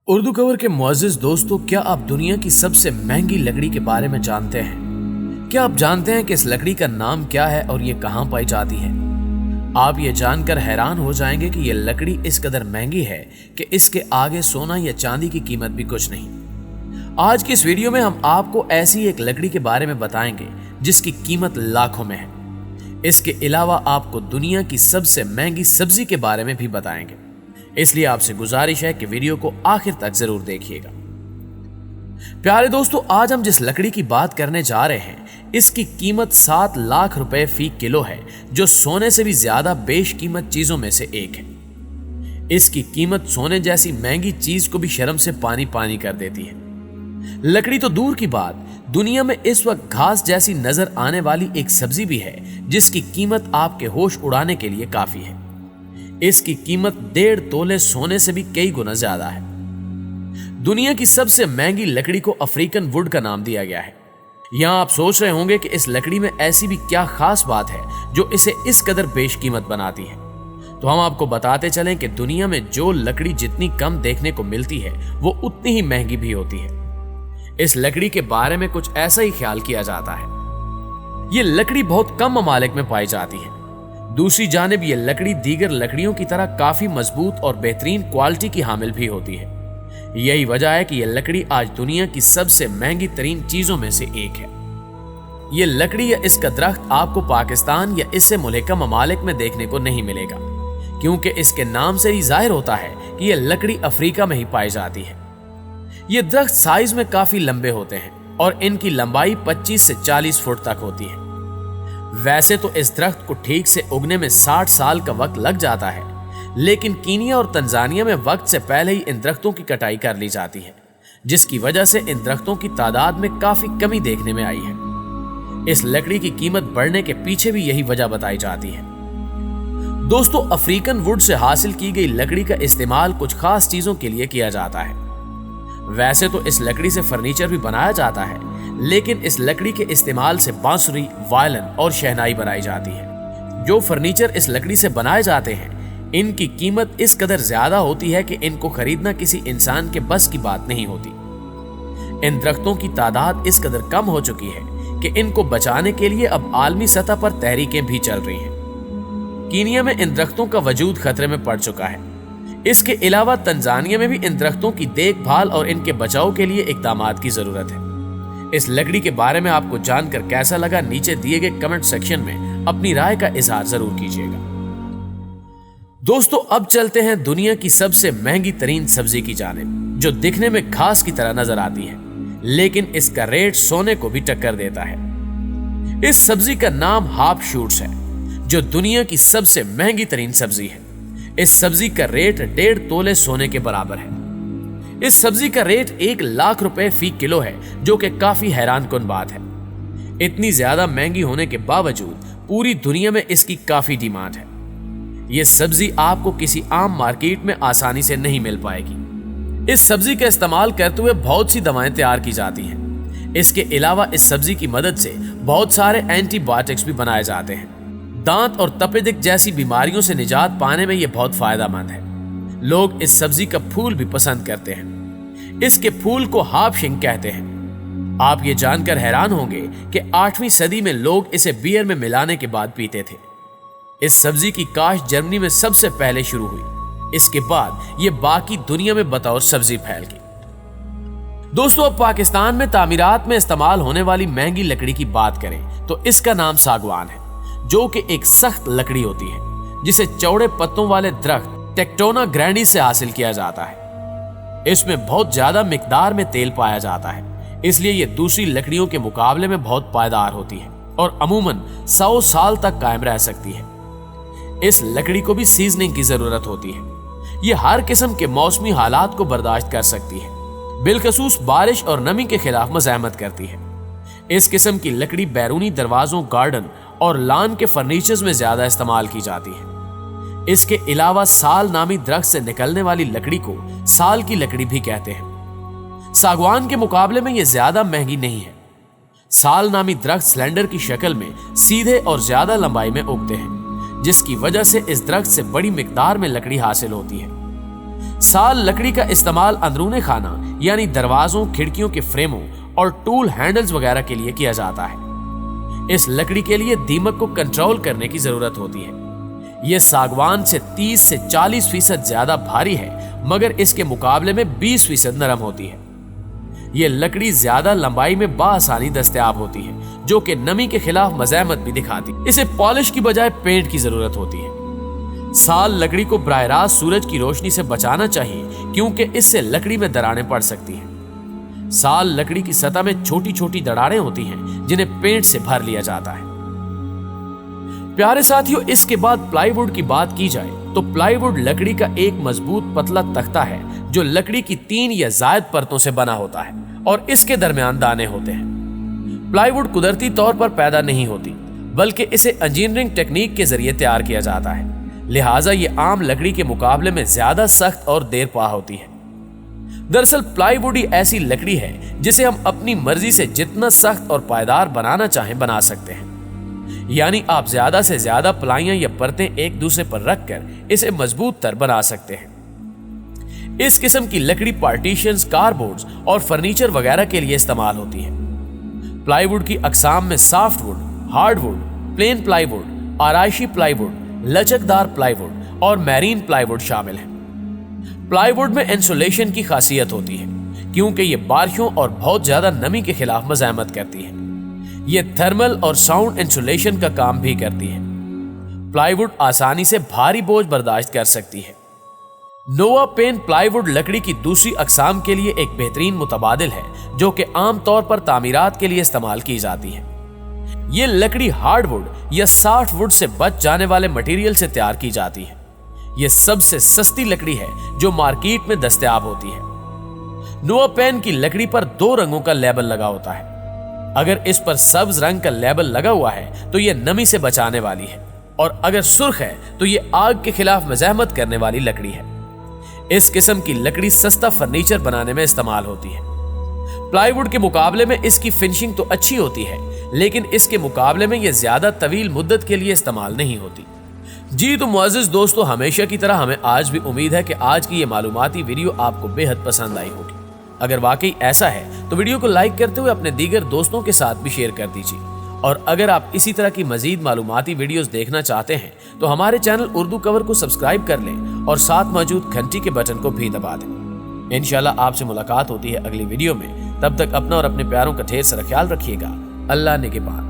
Urdu cover के मुअज़्ज़िज़ दोस्तों, क्या आप दुनिया की सबसे महंगी लकड़ी के बारे में जानते हैं? क्या आप जानते हैं कि इस लकड़ी का नाम क्या है और ये कहाँ पाई जाती है? आप ये जानकर हैरान हो जाएंगे कि ये लकड़ी इस कदर महंगी है कि इसके आगे सोना या चांदी की कीमत भी कुछ नहीं। आज की इस वीडियो में हम आपको ऐसी एक लकड़ी के बारे में बताएंगे जिसकी कीमत लाखों में है। इसके अलावा आपको दुनिया की सबसे महंगी सब्जी के बारे में भी बताएंगे, इसलिए आपसे गुजारिश है कि वीडियो को आखिर तक जरूर देखिएगा। प्यारे दोस्तों, आज हम जिस लकड़ी की बात करने जा रहे हैं इसकी कीमत 7 लाख रुपए फी किलो है, जो सोने से भी ज्यादा बेशकीमत चीजों में से एक है। इसकी कीमत सोने जैसी महंगी चीज को भी शर्म से पानी पानी कर देती है। लकड़ी तो दूर की बात, दुनिया में इस वक्त घास जैसी नजर आने वाली एक सब्जी भी है जिसकी कीमत आपके होश उड़ाने के लिए काफी है। इसकी कीमत 1.5 तोले सोने से भी कई गुना ज्यादा है। दुनिया की सबसे महंगी लकड़ी को अफ्रीकन वुड का नाम दिया गया है। यहां आप सोच रहे होंगे कि इस लकड़ी में ऐसी भी क्या खास बात है जो इसे इस कदर बेशकीमत बनाती है। तो हम आपको बताते चलें कि दुनिया में जो लकड़ी जितनी कम देखने को मिलती है वो उतनी ही महंगी भी होती है। इस लकड़ी के बारे में कुछ ऐसा ही ख्याल किया जाता है। ये लकड़ी बहुत कम ममालिक में पाई जाती है। दूसरी जानिब ये लकड़ी दीगर लकड़ियों की तरह काफी मजबूत और बेहतरीन क्वालिटी की हामिल भी होती है। यही वजह है कि यह लकड़ी आज दुनिया की सबसे महंगी तरीन चीजों में से एक है। यह लकड़ी या इसका दरख्त आपको पाकिस्तान या इससे मुल्हिका ममालिक में देखने को नहीं मिलेगा, क्योंकि इसके नाम से ही जाहिर होता है कि यह लकड़ी अफ्रीका में ही पाई जाती है। ये दरख्त साइज में काफी लंबे होते हैं और इनकी लंबाई 25 से 40 फुट तक होती है। वैसे तो इस दरख्त को ठीक से उगने में 60 साल का वक्त लग जाता है, लेकिन कीनिया और तंजानिया में वक्त से पहले ही इन दरख्तों की कटाई कर ली जाती है, जिसकी वजह से इन दरख्तों की तादाद में काफी कमी देखने में आई है। इस लकड़ी की कीमत बढ़ने के पीछे भी यही वजह बताई जाती है। दोस्तों, अफ्रीकन वुड से हासिल की गई लकड़ी का इस्तेमाल कुछ खास चीजों के लिए किया जाता है। वैसे तो इस लकड़ी से फर्नीचर भी बनाया जाता है, लेकिन इस लकड़ी के इस्तेमाल से बांसुरी, वायलिन और शहनाई बनाई जाती है। जो फर्नीचर इस लकड़ी से बनाए जाते हैं इनकी कीमत इस कदर ज्यादा होती है कि इनको खरीदना किसी इंसान के बस की बात नहीं होती। इन दरख्तों की तादाद इस कदर कम हो चुकी है कि इनको बचाने के लिए अब आलमी सतह पर तहरीकें भी चल रही हैं। कीनिया में इन दरख्तों का वजूद खतरे में पड़ चुका है। इसके अलावा तंजानिया में भी इन दरख्तों की देखभाल और इनके बचाव के लिए इक़दामात की जरूरत है। इस लकड़ी के बारे में आपको जानकर कैसा लगा, नीचे दिए गए कमेंट सेक्शन में अपनी राय का इजहार जरूर कीजिएगा। दोस्तों, अब चलते हैं दुनिया की सबसे महंगी तरीन सब्जी की जानिब, जो दिखने में घास की तरह नजर आती है, लेकिन इसका रेट सोने को भी टक्कर देता है। इस सब्जी का नाम हाफ शूट्स है, जो दुनिया की सबसे महंगी तरीन सब्जी है। इस सब्जी का रेट 1.5 तोले सोने के बराबर है। इस सब्जी का रेट 1 लाख रुपए फी किलो है, जो कि काफी हैरान कुन बात है। इतनी ज्यादा महंगी होने के बावजूद पूरी दुनिया में इसकी काफी डिमांड है। यह सब्जी आपको किसी आम मार्केट में आसानी से नहीं मिल पाएगी। इस सब्जी का इस्तेमाल करते हुए बहुत सी दवाएं तैयार की जाती हैं। इसके अलावा इस सब्जी की मदद से बहुत सारे एंटीबायोटिक्स भी बनाए जाते हैं। दांत और तपेदिक जैसी बीमारियों से निजात पाने में यह बहुत फायदेमंद है। लोग इस सब्जी का फूल भी पसंद करते हैं। इसके फूल को हाफशिंग कहते हैं। आप ये जानकर हैरान होंगे कि 8वीं सदी में लोग इसे बियर में मिलाने के बाद पीते थे। इस सब्जी की काश्त जर्मनी में सबसे पहले शुरू हुई। इसके बाद ये बाकी दुनिया में बतौर सब्जी फैल गई। दोस्तों, अब पाकिस्तान में तामीरात में इस्तेमाल होने वाली महंगी लकड़ी की बात करें तो इसका नाम सागवान है, जो कि एक सख्त लकड़ी होती है जिसे चौड़े पत्तों वाले दरख्त टेक्टोना ग्रैंडिस से हासिल किया जाता है। इसमें बहुत ज्यादा मिकदार में तेल पाया जाता है, इसलिए यह दूसरी लकड़ियों के मुकाबले में बहुत पायदार होती है और अमूमन 100 साल तक कायम रह सकती है। इस लकड़ी को भी सीजनिंग की जरूरत होती है। यह हर किस्म के मौसमी हालात को बर्दाश्त कर सकती है, बिलखसूस बारिश और नमी के खिलाफ मज़ाहमत करती है। इस किस्म की लकड़ी बैरूनी दरवाजों, गार्डन और लान के फर्नीचर्स में ज्यादा इस्तेमाल की जाती है। इसके अलावा साल नामी दरख्त से निकलने वाली लकड़ी को साल की लकड़ी भी कहते हैं। सागवान के मुकाबले में यह ज्यादा महंगी नहीं है। साल नामी दरख्त सिलेंडर की शक्ल में सीधे और ज्यादा लंबाई में उगते हैं, जिसकी वजह से इस दरख्त से बड़ी मिकदार में लकड़ी हासिल होती है। साल लकड़ी का इस्तेमाल अंदरूनी खाना यानी दरवाजों, खिड़कियों के फ्रेमों और टूल हैंडल्स वगैरह के लिए किया जाता है। इस लकड़ी के लिए दीमक को कंट्रोल करने की जरूरत होती है। यह सागवान से 30 से 40% ज्यादा भारी है, मगर इसके मुकाबले में 20% नरम होती है। यह लकड़ी ज्यादा लंबाई में बाआसानी दस्तयाब होती है, जो कि नमी के खिलाफ मज़ाहमत भी दिखाती है। इसे पॉलिश की बजाय पेंट की जरूरत होती है। साल लकड़ी को बराह रास्त सूरज की रोशनी से बचाना चाहिए, क्योंकि इससे लकड़ी में दरारें पड़ सकती हैं। साल लकड़ी की सतह में छोटी छोटी दरारें होती हैं, जिन्हें पेंट से भर लिया जाता है। प्यारे साथियों, इसके बाद प्लाईवुड की बात की जाए तो प्लाईवुड लकड़ी का एक मजबूत पतला तख्ता है, जो लकड़ी की 3 या ज्यादा परतों से बना होता है और इसके दरमियान दाने होते हैं। प्लाईवुड कुदरती तौर पर पैदा नहीं होती, बल्कि इसे इंजीनियरिंग टेक्निक के जरिए तैयार किया जाता है। लिहाजा ये आम लकड़ी के मुकाबले में ज्यादा सख्त और देर पा होती है। दरअसल प्लाईवुड ही ऐसी लकड़ी है जिसे हम अपनी मर्जी से जितना सख्त और पायदार बनाना चाहें बना सकते हैं। यानी आप ज्यादा से ज्यादा प्लाइयां या परतें एक दूसरे पर रखकर इसे मजबूत तर बना सकते हैं। इस किस्म की लकड़ी पार्टीशंस, कारबोर्ड्स और फर्नीचर वगैरह के लिए इस्तेमाल होती है। प्लाईवुड की अकसाम में सॉफ्टवुड, हार्डवुड, प्लेन प्लाईवुड, आराइशी प्लाईवुड, लचकदार प्लाईवुड और मैरीन प्लाईवुड शामिल है। प्लाईवुड में इंसुलेशन की खासियत होती है, क्योंकि यह बारिशों और बहुत ज्यादा नमी के खिलाफ मज़ाहमत करती है। यह थर्मल और साउंड इंसुलेशन का काम भी करती है। प्लाईवुड आसानी से भारी बोझ बर्दाश्त कर सकती है। नोवा पेन प्लाईवुड लकड़ी की दूसरी अकसाम के लिए एक बेहतरीन मुतबादिल है, जो कि आम तौर पर तामीरात के लिए इस्तेमाल की जाती है। ये लकड़ी हार्डवुड या सॉफ्टवुड से बच जाने वाले मटेरियल से तैयार की जाती है। यह सबसे सस्ती लकड़ी है जो मार्केट में दस्तयाब होती है। नोवा पेन की लकड़ी पर 2 रंगों का लेबल लगा होता है। अगर इस पर सब्ज रंग का लेबल लगा हुआ है तो यह नमी से बचाने वाली है, और अगर सुर्ख है तो यह आग के खिलाफ मज़ाहमत करने वाली लकड़ी है। इस किस्म की लकड़ी सस्ता फर्नीचर बनाने में इस्तेमाल होती है। प्लाईवुड के मुकाबले में इसकी फिनिशिंग तो अच्छी होती है, लेकिन इसके मुकाबले में यह ज्यादा तवील मुद्दत के लिए इस्तेमाल नहीं होती। जी तो मुअज़्ज़िज़ दोस्तों, हमेशा की तरह हमें आज भी उम्मीद है कि आज की ये मालूमाती वीडियो आपको बेहद पसंद आई होगी। अगर वाकई ऐसा है तो वीडियो को लाइक करते हुए अपने दीगर दोस्तों के साथ भी शेयर कर दीजिए। और अगर आप इसी तरह की मजीद मालूमाती वीडियोस देखना चाहते हैं तो हमारे चैनल उर्दू कवर को सब्सक्राइब कर लें और साथ मौजूद घंटी के बटन को भी दबा दें। इंशाल्लाह आपसे मुलाकात होती है अगली वीडियो में। तब तक अपना और अपने प्यारों का ढेर सारा ख्याल रखिएगा। अल्लाह निगहबान।